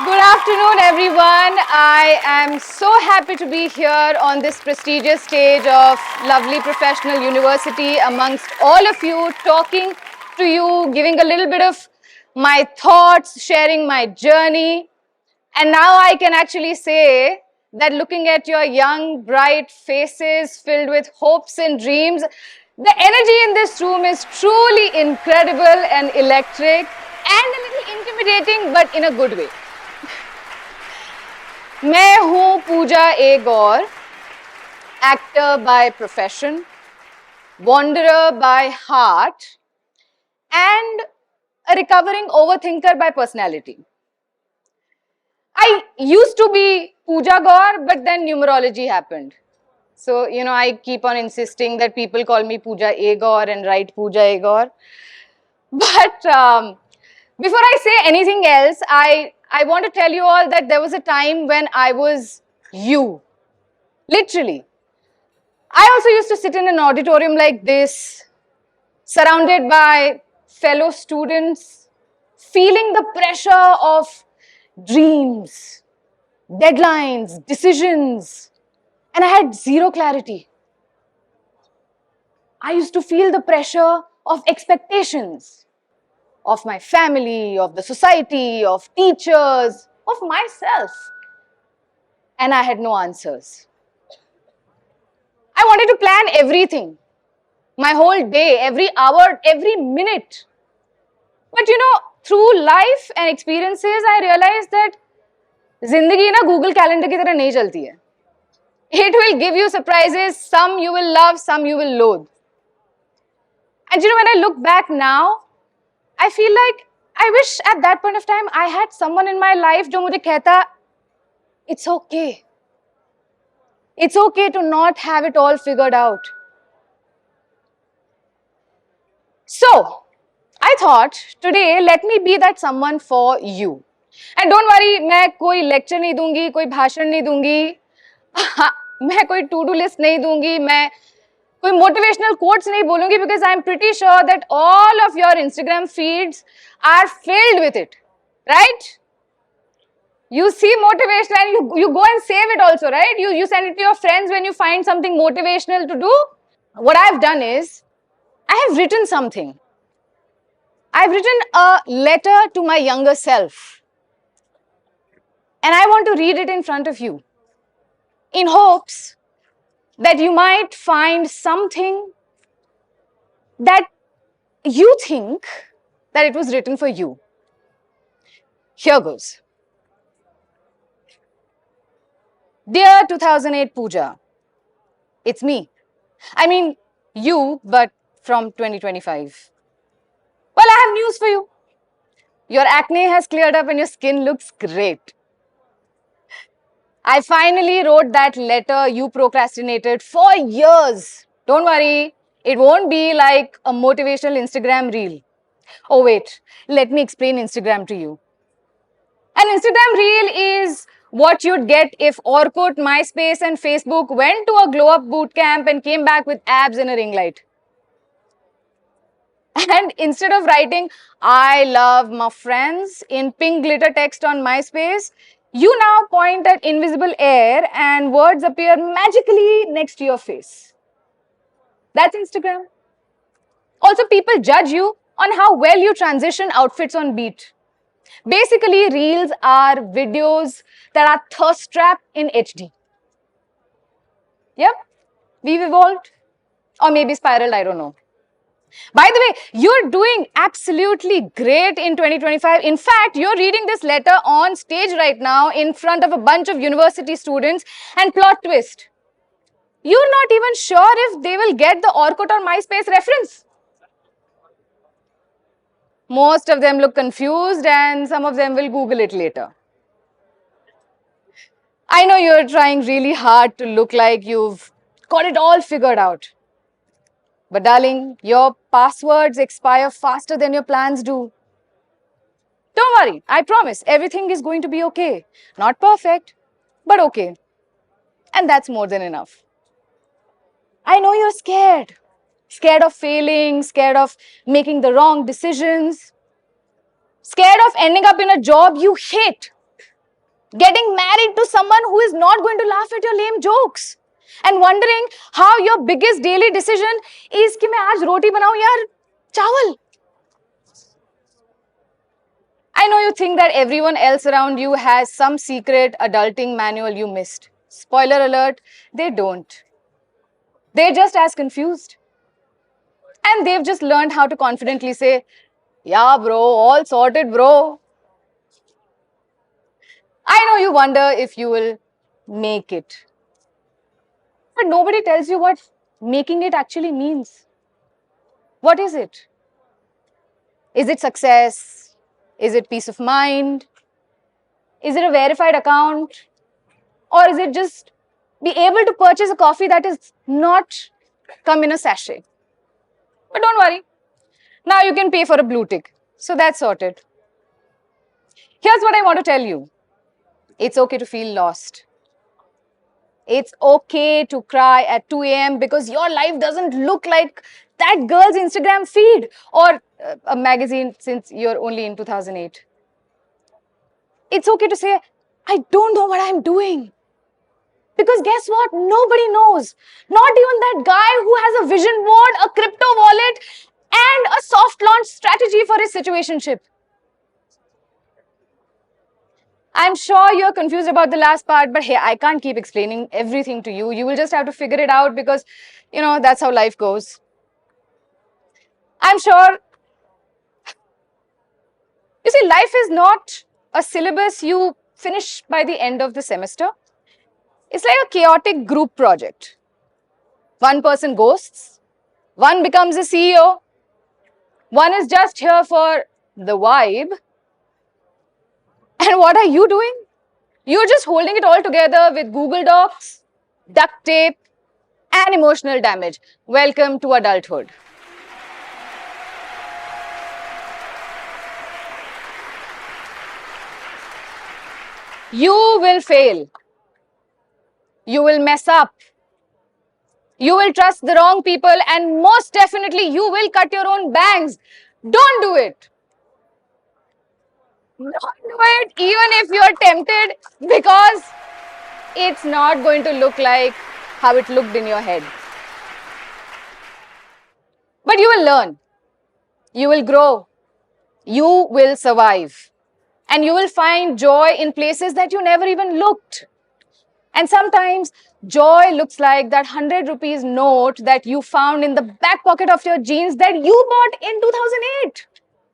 Good afternoon, everyone. I am so happy to be here on this prestigious stage of lovely professional university amongst all of you, talking to you, giving a little bit of my thoughts, sharing my journey. And now I can actually say that looking at your young, bright faces filled with hopes and dreams, the energy in this room is truly incredible and electric and a little intimidating, but in a good way. मैं हूँ पूजा ए गौर, actor by profession, wanderer by heart, and a recovering overthinker by personality. I used to be Pooja Gaur, but then numerology happened. So, I keep on insisting that people call me Pooja A Gaur and write Pooja A Gaur. But before I say anything else, I want to tell you all that there was a time when I was you. Literally. I also used to sit in an auditorium like this, surrounded by fellow students, feeling the pressure of dreams, deadlines, decisions, and I had zero clarity. I used to feel the pressure of expectations of my family, of the society, of teachers, of myself. And I had no answers. I wanted to plan everything, my whole day, every hour, every minute. But through life and experiences, I realized that zindagi na Google Calendar ki tarah nahi chalti hai. It will give you surprises, some you will love, some you will loathe. And when I look back now, I feel like I wish at that point of time I had someone in my life jo mujhe kehta, it's okay. It's okay to not have it all figured out. So, I thought today let me be that someone for you. And don't worry, मैं कोई lecture नहीं दूंगी, कोई भाषण नहीं दूंगी, मैं कोई to-do list नहीं दूंगी, मैं कोई motivational quotes नहीं बोलूंगी, because I'm pretty sure that all of your Instagram feeds are filled with it, right? You see motivation and you go and save it also, right? You send it to your friends when you find something motivational to do. What I've done is, I have written something. I've written a letter to my younger self. And I want to read it in front of you, in hopes that you might find something that you think that it was written for you. Here goes. Dear 2008 Pooja, it's me. I mean, you, but from 2025. Well, I have news for you. Your acne has cleared up and your skin looks great. I finally wrote that letter you procrastinated for years. Don't worry, it won't be like a motivational Instagram reel. Oh wait, let me explain Instagram to you. An Instagram reel is what you'd get if Orkut, MySpace and Facebook went to a glow-up boot camp and came back with abs and a ring light. And instead of writing, I love my friends in pink glitter text on MySpace, you now point at invisible air and words appear magically next to your face. That's Instagram. Also, people judge you on how well you transition outfits on beat. Basically, reels are videos that are thirst trapped in HD. Yep, we've evolved. Or maybe spiraled, I don't know. By the way, you're doing absolutely great in 2025. In fact, you're reading this letter on stage right now in front of a bunch of university students, and plot twist, you're not even sure if they will get the Orkut or MySpace reference. Most of them look confused and some of them will Google it later. I know you're trying really hard to look like you've got it all figured out. But darling, your passwords expire faster than your plans do. Don't worry, I promise everything is going to be okay. Not perfect, but okay. And that's more than enough. I know you're scared. Scared of failing, scared of making the wrong decisions, scared of ending up in a job you hate. Getting married to someone who is not going to laugh at your lame jokes. And wondering how your biggest daily decision is कि मैं आज रोटी बनाऊं यार चावल. I know you think that everyone else around you has some secret adulting manual you missed. Spoiler alert, they don't. They're just as confused. And they've just learned how to confidently say, yeah, bro, all sorted, bro. I know you wonder if you will make it. But nobody tells you what making it actually means. What is it? Is it success? Is it peace of mind? Is it a verified account? Or is it just be able to purchase a coffee that is not come in a sachet? But don't worry. Now you can pay for a blue tick. So that's sorted. Here's what I want to tell you. It's okay to feel lost. It's okay to cry at 2 a.m. because your life doesn't look like that girl's Instagram feed or a magazine since you're only in 2008. It's okay to say, I don't know what I'm doing. Because guess what? Nobody knows. Not even that guy who has a vision board, a crypto wallet, and a soft launch strategy for his situationship. I'm sure you're confused about the last part, but hey, I can't keep explaining everything to you. You will just have to figure it out because, that's how life goes. I'm sure. You see, life is not a syllabus you finish by the end of the semester. It's like a chaotic group project. One person ghosts, one becomes a CEO, one is just here for the vibe. And what are you doing? You're just holding it all together with Google Docs, duct tape, and emotional damage. Welcome to adulthood. You will fail. You will mess up. You will trust the wrong people, and most definitely you will cut your own bangs. Don't do it. Don't do it even if you're tempted, because it's not going to look like how it looked in your head. But you will learn. You will grow. You will survive. And you will find joy in places that you never even looked. And sometimes joy looks like that 100 rupees note that you found in the back pocket of your jeans that you bought in 2008.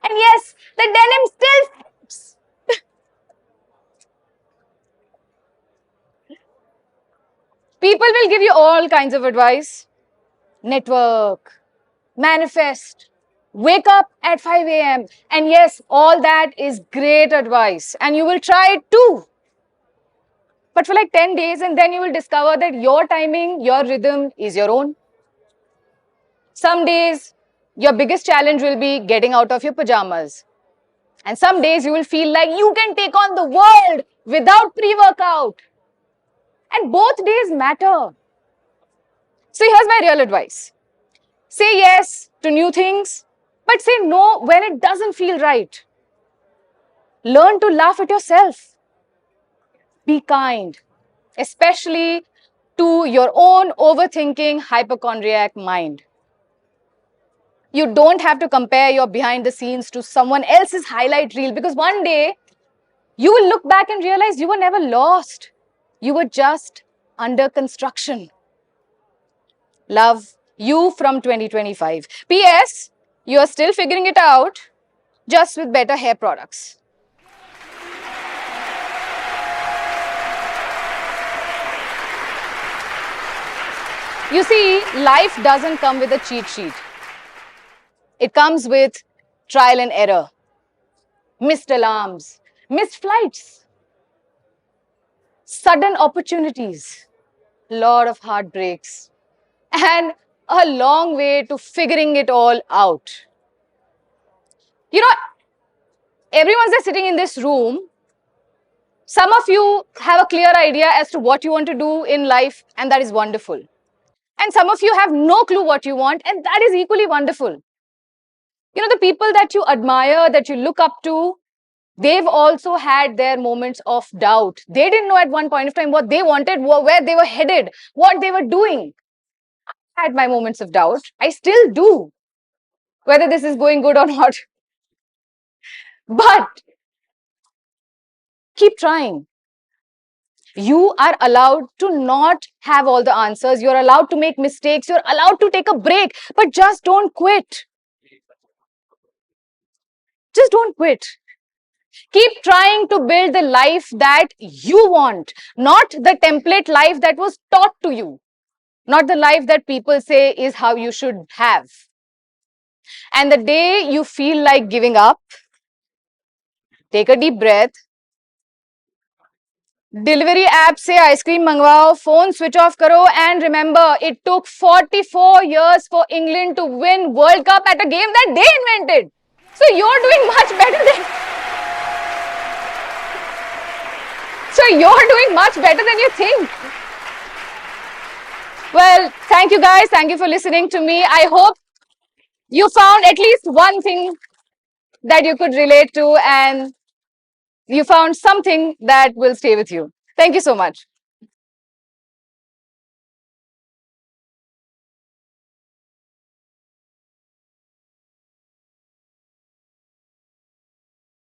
And yes, the denim still fits. People will give you all kinds of advice. Network, manifest, wake up at 5 a.m. And yes, all that is great advice. And you will try it too. But for like 10 days, and then you will discover that your timing, your rhythm is your own. Some days, your biggest challenge will be getting out of your pajamas. And some days you will feel like you can take on the world without pre-workout. And both days matter. So here's my real advice. Say yes to new things, but say no when it doesn't feel right. Learn to laugh at yourself. Be kind, especially to your own overthinking hypochondriac mind. You don't have to compare your behind the scenes to someone else's highlight reel, because one day you will look back and realize you were never lost. You were just under construction. Love, you from 2025. P.S. You are still figuring it out, just with better hair products. You see, life doesn't come with a cheat sheet. It comes with trial and error, missed alarms, missed flights, sudden opportunities, lot of heartbreaks, and a long way to figuring it all out. Everyone's just sitting in this room. Some of you have a clear idea as to what you want to do in life, and that is wonderful. And some of you have no clue what you want, and that is equally wonderful. The people that you admire, that you look up to, they've also had their moments of doubt. They didn't know at one point of time what they wanted, where they were headed, what they were doing. I had my moments of doubt. I still do, whether this is going good or not. But keep trying. You are allowed to not have all the answers. You're allowed to make mistakes. You're allowed to take a break, but just don't quit. Just don't quit. Keep trying to build the life that you want, not the template life that was taught to you, not the life that people say is how you should have. And the day you feel like giving up, take a deep breath. Delivery app से ice cream मंगवाओ, phone switch off करो, and remember, it took 44 years for England to win World Cup at a game that they invented. So you're doing much better than you think. Well, thank you guys. Thank you for listening to me. I hope you found at least one thing that you could relate to, and you found something that will stay with you. Thank you so much.